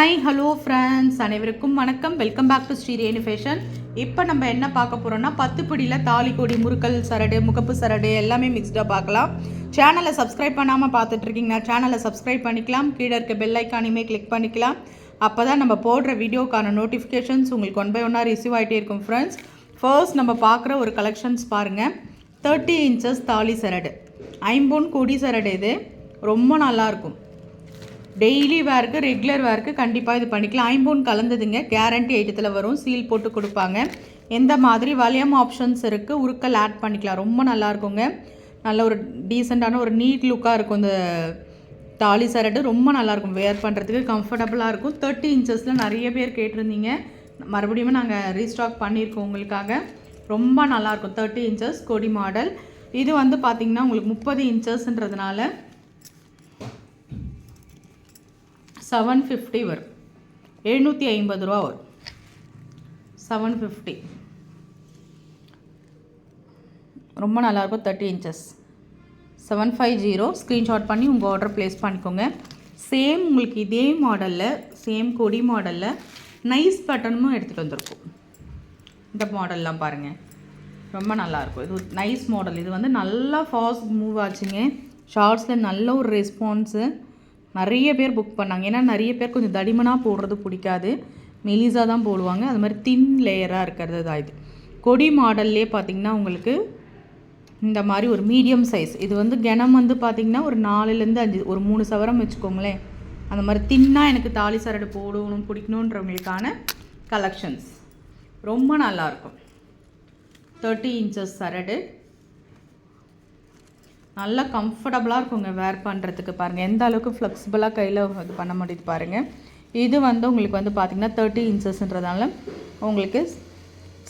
Hi hello friends, அனைவருக்கும் வணக்கம். Welcome back to Sri Renu fashion. இப்போ நம்ம என்ன பார்க்க போகிறோம்னா 10 பிடியில் தாலிக்கொடி, முறுக்கல் சரடு, முகப்பு சரடு எல்லாமே மிக்ஸ்டாக பார்க்கலாம். சேனலை சப்ஸ்கிரைப் பண்ணாமல் பார்த்துட்ருக்கீங்கன்னா சேனலை சப்ஸ்கிரைப் பண்ணிக்கலாம். கீழே இருக்க பெல் ஐக்கானையுமே கிளிக் பண்ணிக்கலாம். அப்போ தான் நம்ம போடுற வீடியோக்கான நோட்டிஃபிகேஷன்ஸ் உங்களுக்கு 1 by 1 ரிசீவ் ஆகிட்டே இருக்கும். ஃப்ரெண்ட்ஸ், ஃபர்ஸ்ட் நம்ம பார்க்குற ஒரு கலெக்ஷன்ஸ் பாருங்கள். 30 inches தாலி சரடு, ஐம்பொன் கொடி சரடு. இது ரொம்ப நல்லாயிருக்கும். டெய்லி வேருக்கு, ரெகுலர் வேருக்கு கண்டிப்பாக இது பண்ணிக்கலாம். ஐம்பொன் கலந்ததுங்க, கேரண்டி ஐட்டத்தில் வரும், சீல் போட்டு கொடுப்பாங்க. எந்த மாதிரி வளையம் ஆப்ஷன்ஸ் இருக்குது, உருக்கல் ஆட் பண்ணிக்கலாம். ரொம்ப நல்லாயிருக்குங்க. நல்ல ஒரு டீசெண்டான ஒரு நீட் லுக்காக இருக்கும். இந்த தாலி சரடு ரொம்ப நல்லாயிருக்கும், வேர் பண்ணுறதுக்கு கம்ஃபர்டபுளாக இருக்கும். 30 inches நிறைய பேர் கேட்டிருந்தீங்க, மறுபடியும் நாங்கள் ரீஸ்டாக் பண்ணியிருக்கோம் உங்களுக்காக. ரொம்ப நல்லாயிருக்கும். 30 inches கொடி மாடல். இது வந்து பார்த்திங்கன்னா உங்களுக்கு 30 inchesன்றதுனால 750 வரும், 750 ரூபா வரும். 750 ரொம்ப நல்லாயிருக்கும். 30 inches 750. ஸ்க்ரீன்ஷாட் பண்ணி உங்கள் ஆர்டர் ப்ளேஸ் பண்ணிக்கோங்க. சேம் உங்களுக்கு இதே மாடலில், சேம் கொடி மாடலில் நைஸ் பட்டனும் எடுத்துகிட்டு வந்திருக்கும். இந்த மாடல்லாம் பாருங்கள், ரொம்ப நல்லாயிருக்கும். இது நைஸ் மாடல். இது வந்து நல்லா ஃபாஸ்ட் மூவ் ஆச்சுங்க. ஷார்ட்ஸில் நல்ல ஒரு ரெஸ்பான்ஸு. நிறைய பேர் புக் பண்ணாங்க. ஏன்னா நிறைய பேர் கொஞ்சம் தடிமனாக போடுறது பிடிக்காது, மெலிசாக தான் போடுவாங்க. அது மாதிரி தின் லேயராக இருக்கிறது தான் இது. கொடி மாடல்லே பார்த்திங்கன்னா உங்களுக்கு இந்த மாதிரி ஒரு மீடியம் சைஸ். இது வந்து கனம் வந்து பார்த்திங்கன்னா ஒரு 4லேருந்து 5, ஒரு 3 சவரம் வச்சுக்கோங்களேன். அந்த மாதிரி தின்னாக எனக்கு தாலி சரடு போடணும் பிடிக்கணுன்றவங்களுக்கான கலெக்ஷன்ஸ் ரொம்ப நல்லாயிருக்கும். 30 inches சரடு நல்லா கம்ஃபர்டபுளாக இருக்குங்க வேர் பண்ணுறதுக்கு. பாருங்கள் எந்த அளவுக்கு ஃப்ளெக்சிபிளாக கையில் இது பண்ண முடியுது பாருங்கள். இது வந்து உங்களுக்கு வந்து பார்த்திங்கன்னா 30 inchesன்றதால உங்களுக்கு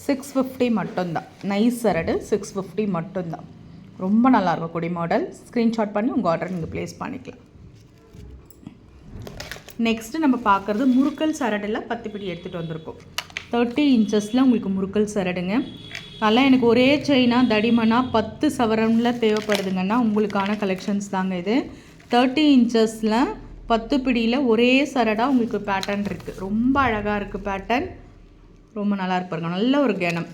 650 மட்டும்தான். நைஸ் சரடு 650 மட்டும்தான். ரொம்ப நல்லாயிருக்கும் கொடி மாடல். ஸ்க்ரீன்ஷாட் பண்ணி உங்கள் ஆர்டர் நீங்கள் ப்ளேஸ் பண்ணிக்கலாம். நெக்ஸ்ட்டு நம்ம பார்க்குறது முறுக்கல் சரடில் 10 பிடி எடுத்துகிட்டு வந்திருக்கோம். 30 inchesல உங்களுக்கு முறுக்கல் சரடுங்க. நல்லா எனக்கு ஒரே செயினாக தடிமனாக 10 சவரனில் தேவைப்படுதுங்கன்னா உங்களுக்கான கலெக்ஷன்ஸ் தாங்க இது. 30 inchesல 10 பிடியில் ஒரே சரடாக உங்களுக்கு பேட்டர்ன் இருக்குது. ரொம்ப அழகாக இருக்குது பேட்டர்ன், ரொம்ப நல்லா இருக்கு பாருங்க. நல்ல ஒரு கனம்,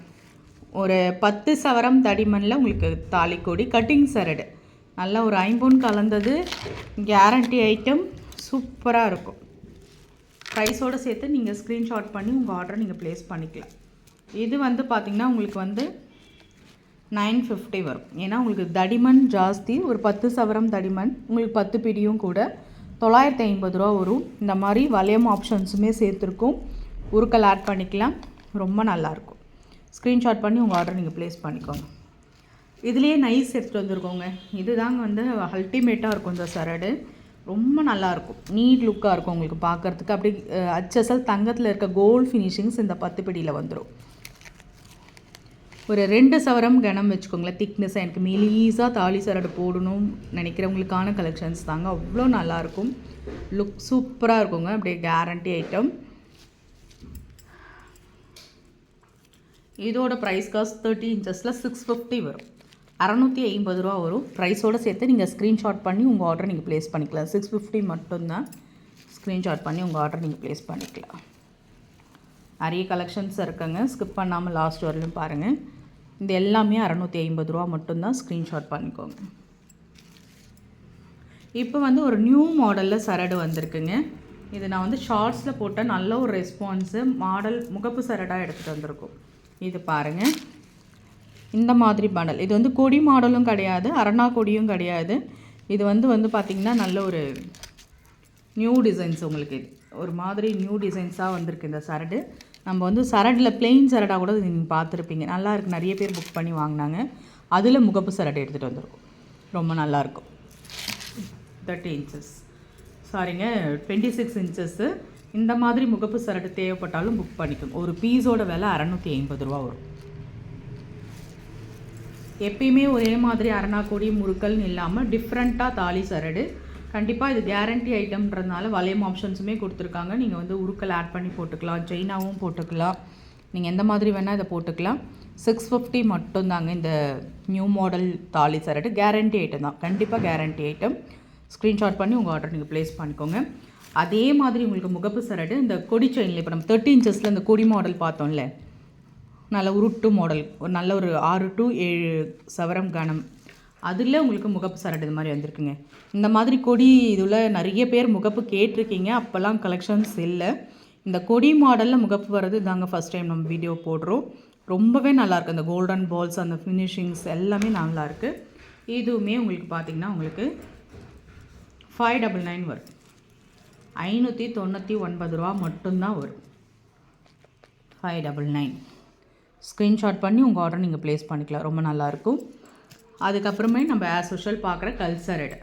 ஒரு 10 சவரம் தடிமனில் உங்களுக்கு தாலிக்கொடி கட்டிங் சரடு. நல்ல ஒரு ஐம்பொன் கலந்தது, கேரண்டி ஐட்டம், சூப்பராக இருக்கும். ப்ரைஸோடு சேர்த்து நீங்கள் ஸ்க்ரீன்ஷாட் பண்ணி உங்கள் ஆர்டரை நீங்கள் ப்ளேஸ் பண்ணிக்கலாம். இது வந்து பார்த்திங்கன்னா உங்களுக்கு வந்து 950 வரும். ஏன்னா உங்களுக்கு தடிமன் ஜாஸ்தி, ஒரு 10 சவரம் தடிமன், உங்களுக்கு 10 பிடியும் கூட 950 ரூபா வரும். இந்த மாதிரி வளையம் ஆப்ஷன்ஸுமே சேர்த்துருக்கும், உருக்கல் ஆட் பண்ணிக்கலாம். ரொம்ப நல்லாயிருக்கும். ஸ்க்ரீன்ஷாட் பண்ணி உங்கள் ஆர்டர் நீங்கள் ப்ளேஸ் பண்ணிக்கோங்க. இதுலேயே நைஸ் எடுத்துகிட்டு வந்துருக்கோங்க. இதுதாங்க வந்து அல்டிமேட்டாக இருக்கும். இந்த சரடு ரொம்ப நல்லாயிருக்கும், நீட் லுக்காக இருக்கும் உங்களுக்கு பார்க்குறதுக்கு. அப்படி HSL தங்கத்தில் இருக்க கோல்டு ஃபினிஷிங்ஸ் இந்த 10 பிடியில் வந்துடும். ஒரு 2 சவரம் கனம் வச்சுக்கோங்களேன், திக்னஸாக. எனக்கு மெலீஸாக தாலி சரடு போடணும் நினைக்கிறவங்களுக்கான கலெக்ஷன்ஸ் தாங்க. அவ்வளோ நல்லாயிருக்கும், லுக் சூப்பராக இருக்குங்க. அப்படியே கேரண்டி ஐட்டம். இதோட ப்ரைஸ் காஸ்ட் 30 inchesல 650 வரும், 650 ரூபா வரும். ப்ரைஸோடு சேர்த்து நீங்கள் ஸ்க்ரீன்ஷாட் பண்ணி உங்கள் ஆர்டர் நீங்கள் ப்ளேஸ் பண்ணிக்கலாம். 650 மட்டும்தான். ஸ்க்ரீன்ஷாட் பண்ணி உங்கள் ஆர்டர் நீங்கள் ப்ளேஸ் பண்ணிக்கலாம். நிறைய கலெக்ஷன்ஸ் இருக்குங்க, ஸ்கிப் பண்ணாமல் லாஸ்ட் வரலையும் பாருங்கள். இது எல்லாமே 650 ரூபா மட்டும்தான். ஸ்க்ரீன்ஷாட் பண்ணிக்கோங்க. இப்போ வந்து ஒரு நியூ மாடலில் சரடு வந்திருக்குங்க. இது நான் வந்து ஷார்ட்ஸில் போட்ட நல்ல ஒரு ரெஸ்பான்ஸு மாடல் முகப்பு சரடாக எடுத்துகிட்டு வந்திருக்கோம். இது பாருங்கள், இந்த மாதிரி மாடல். இது வந்து கொடி மாடலும் கிடையாது, அரணா கொடியும் கிடையாது. இது வந்து பார்த்திங்கன்னா நல்ல ஒரு நியூ டிசைன்ஸ். உங்களுக்கு இது ஒரு மாதிரி நியூ டிசைன்ஸாக வந்திருக்கு இந்த சரடு. நம்ம வந்து சரடில் பிளெயின் சரடாக கூட நீங்கள் பார்த்துருப்பீங்க, நல்லா இருக்குது. நிறைய பேர் புக் பண்ணி வாங்கினாங்க. அதில் முகப்பு சரடு எடுத்துகிட்டு வந்திருக்கும், ரொம்ப நல்லாயிருக்கும். 30 inches, சாரிங்க 26 inches. இந்த மாதிரி முகப்பு சரடு தேவைப்பட்டாலும் புக் பண்ணிக்கோங்க. ஒரு பீஸோட விலை 650 ரூபா வரும். எப்பயுமே ஒரே மாதிரி அரணா கொடி முறுக்கல்னு இல்லாமல் டிஃப்ரெண்ட்டாக தாலி சரடு. கண்டிப்பாக இது கேரண்டி ஐட்டம்ன்றதுனால வளையம் ஆப்ஷன்ஸுமே கொடுத்துருக்காங்க. நீங்கள் வந்து உருக்கல் ஆட் பண்ணி போட்டுக்கலாம், செயினாகவும் போட்டுக்கலாம், நீங்கள் எந்த மாதிரி வேணால் இதை போட்டுக்கலாம். 650 மட்டும்தாங்க இந்த நியூ மாடல் தாலி சரடு. கேரண்டி ஐட்டம் தான், கண்டிப்பாக கேரண்டி ஐட்டம். ஸ்க்ரீன்ஷாட் பண்ணி உங்கள் ஆர்டர் நீங்கள் ப்ளேஸ் பண்ணிக்கோங்க. அதே மாதிரி உங்களுக்கு முகப்பு சரடு இந்த கொடி செயினில் இப்போ நம்ம 30 இன்ச்சஸில் இந்த கொடி மாடல் பார்த்தோம்ல, நல்ல உருட்டு மாடல், ஒரு நல்ல ஒரு 6 to 7 சவரம் கனம், அதில் உங்களுக்கு முகப்பு சரடு இது மாதிரி வந்திருக்குங்க. இந்த மாதிரி கொடி இதில் நிறைய பேர் முகப்பு கேட்டிருக்கீங்க, அப்போல்லாம் கலெக்ஷன்ஸ் இல்லை. இந்த கொடி மாடலில் முகப்பு வர்றது இதாங்க ஃபஸ்ட் டைம் நம்ம வீடியோ போடுறோம். ரொம்பவே நல்லாயிருக்கு. அந்த கோல்டன் பால்ஸ், அந்த ஃபினிஷிங்ஸ் எல்லாமே நல்லாயிருக்கு. இதுவுமே உங்களுக்கு பார்த்திங்கன்னா உங்களுக்கு 599 வரும். 599 ரூபா மட்டும்தான் வரும். 599. ஸ்க்ரீன்ஷாட் பண்ணி உங்கள் ஆர்டர் நீங்கள் ப்ளேஸ் பண்ணிக்கலாம். ரொம்ப நல்லாயிருக்கும். அதுக்கப்புறமே நம்ம ஆஸ் யூஷுவல் பார்க்குற கல்சரடு,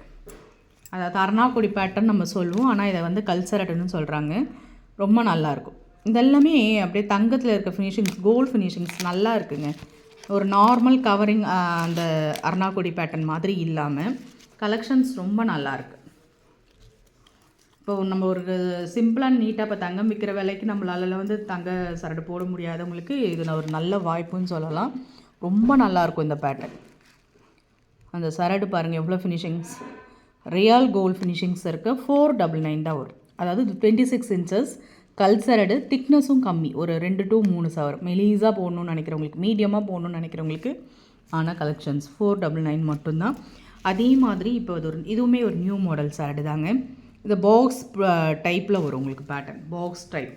அதாவது அர்ணாக்குடி பேட்டர்ன் நம்ம சொல்லுவோம், ஆனால் இதை வந்து கல்சரடுன்னு சொல்கிறாங்க. ரொம்ப நல்லாயிருக்கும். இதெல்லாமே அப்படியே தங்கத்தில் இருக்க ஃபினிஷிங்ஸ், கோல்டு ஃபினிஷிங்ஸ் நல்லா இருக்குங்க. ஒரு நார்மல் கவரிங் அந்த அர்ணாக்குடி பேட்டர்ன் மாதிரி இல்லாமல் கலெக்ஷன்ஸ் ரொம்ப நல்லாயிருக்கு. இப்போ நம்ம ஒரு சிம்பிளாக நீட்டாக இப்போ தங்கம் விற்கிற விலைக்கு நம்மளால வந்து தங்க சரடு போட முடியாதவங்களுக்கு இது ஒரு நல்ல வாய்ப்புன்னு சொல்லலாம். ரொம்ப நல்லாயிருக்கும் இந்த பேட்டர்ன். அந்த சரடு பாருங்கள் எவ்வளோ ஃபினிஷிங்ஸ், ரியல் கோல்டு ஃபினிஷிங்ஸ் இருக்குது. 499 தான் வரும். அதாவது 26 இன்ச்சஸ் கல் சரடு, திக்னஸும் கம்மி, ஒரு 2 to 3 சவரம். மெலிஸாக போடணும்னு நினைக்கிறவங்களுக்கு, மீடியமாக போடணும்னு நினைக்கிறவங்களுக்கு ஆனால் கலெக்ஷன்ஸ் 499 மட்டும்தான். அதே மாதிரி இப்போ இதுவுமே ஒரு நியூ மாடல் சரடு தாங்க. இது பாக்ஸ் டைப்பில் வரும் உங்களுக்கு பேட்டர்ன், பாக்ஸ் டைப்.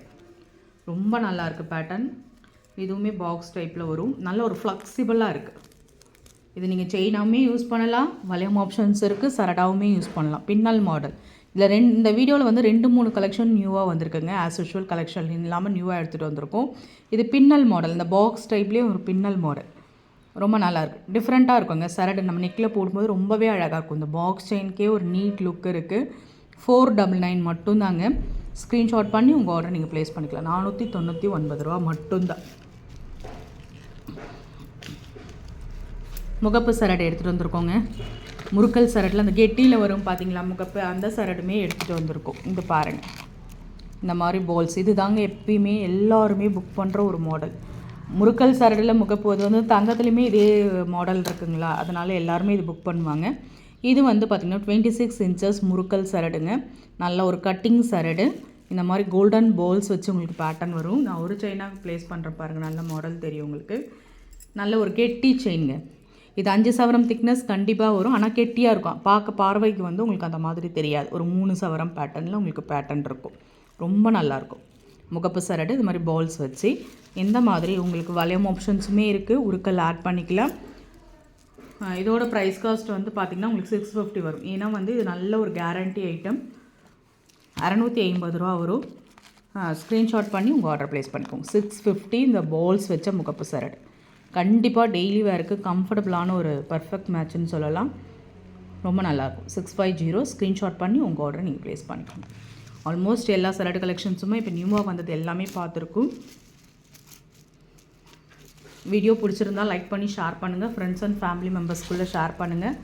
ரொம்ப நல்லாயிருக்கு பேட்டர்ன். இதுவுமே பாக்ஸ் டைப்பில் வரும். நல்ல ஒரு ஃப்ளெக்சிபிளாக இருக்குது. இது நீங்கள் செயினாகவுமே யூஸ் பண்ணலாம், வளையம் ஆப்ஷன்ஸ் இருக்குது, சரடாகவுமே யூஸ் பண்ணலாம். பின்னல் மாடல் இதில் இந்த வீடியோவில் வந்து 2-3 கலெக்ஷன் நியூவாக வந்திருக்குங்க. ஆஸ் யூஷுவல் கலெக்ஷன் இல்லாமல் நியூவாக எடுத்துகிட்டு வந்திருக்கோம். இது பின்னல் மாடல், இந்த பாக்ஸ் டைப்லேயே ஒரு பின்னல் மாடல். ரொம்ப நல்லாயிருக்கு, டிஃப்ரெண்ட்டாக இருக்குங்க. சரடு நம்ம நெக்கில் போடும்போது ரொம்பவே அழகாக இருக்கும். இந்த பாக்ஸ் செயின்கே ஒரு நீட் லுக் இருக்குது. 499 மட்டும்தாங்க. ஸ்க்ரீன்ஷாட் பண்ணி உங்கள் ஆர்டர் நீங்கள் ப்ளேஸ் பண்ணிக்கலாம். 499 ரூபா மட்டும்தான். முகப்பு சரடு எடுத்துகிட்டு வந்திருக்கோங்க. முறுக்கல் சரடில் அந்த கெட்டியில் வரும் பார்த்தீங்களா முகப்பு, அந்த சரடுமே எடுத்துகிட்டு வந்திருக்கோம். இது பாருங்கள், இந்த மாதிரி பால்ஸ். இது தாங்க எப்பயுமே எல்லாருமே புக் பண்ணுற ஒரு மாடல். முறுக்கல் சரடில் முகப்பு வந்து தங்கத்துலேயுமே இதே மாடல் இருக்குங்களா, அதனால் எல்லாருமே இது புக் பண்ணுவாங்க. இது வந்து பார்த்திங்கன்னா 26 இன்ச்சஸ் முறுக்கல் சரடுங்க. நல்ல ஒரு கட்டிங் சரடு. இந்த மாதிரி கோல்டன் பால்ஸ் வச்சு உங்களுக்கு பேட்டர்ன் வரும். நான் ஒரு செயினாக ப்ளேஸ் பண்ணுறேன் பாருங்கள், நல்ல மாடல் தெரியும் உங்களுக்கு. நல்ல ஒரு கெட்டி செயினுங்க. இது 5 சவரம் திக்னஸ் கண்டிப்பாக வரும், ஆனால் கெட்டியாக இருக்கும். பார்வைக்கு வந்து உங்களுக்கு அந்த மாதிரி தெரியாது. ஒரு 3 சவரம் பேட்டர்னில் உங்களுக்கு பேட்டர்ன் இருக்கும். ரொம்ப நல்லாயிருக்கும். முகப்பு சரடு இது மாதிரி பால்ஸ் வச்சு எந்த மாதிரி உங்களுக்கு வளையம் ஆப்ஷன்ஸுமே இருக்குது. உருக்கல் ஆட் பண்ணிக்கலாம். இதோட ப்ரைஸ் காஸ்ட் வந்து பார்த்திங்கன்னா உங்களுக்கு 650 வரும். ஏன்னா வந்து இது நல்ல ஒரு கேரண்டி ஐட்டம். 650 ரூபா வரும். ஸ்க்ரீன்ஷாட் பண்ணி உங்கள் ஆர்டர் ப்ளேஸ் பண்ணிக்கோங்க. 650 இந்த பால்ஸ் வச்ச முகப்பு சரடு. கண்டிப்பாக டெய்லி வேருக்கு கம்ஃபர்டபுளான ஒரு பர்ஃபெக்ட் மேட்ச்னு சொல்லலாம். ரொம்ப நல்லாயிருக்கும். 650 ஸ்க்ரீன்ஷாட் பண்ணி உங்கள் ஆர்டரை நீங்கள் ப்ளேஸ் பண்ணிக்கோங்க. ஆல்மோஸ்ட் எல்லா சரடு கலெக்ஷன்ஸுமே இப்போ நியூவாக வந்தது எல்லாமே பார்த்துருக்கும். வீடியோ பிடிச்சிருந்தால் லைக் பண்ணி ஷேர் பண்ணுங்கள். ஃப்ரெண்ட்ஸ் அண்ட் ஃபேமிலி மெம்பர்ஸ்குள்ளே ஷேர் பண்ணுங்கள்.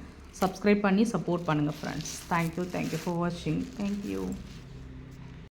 சப்ஸ்கிரைப் பண்ணி சப்போர்ட் பண்ணுங்கள் ஃப்ரெண்ட்ஸ். தேங்க்யூ ஃபார் வாட்சிங். தேங்க்யூ.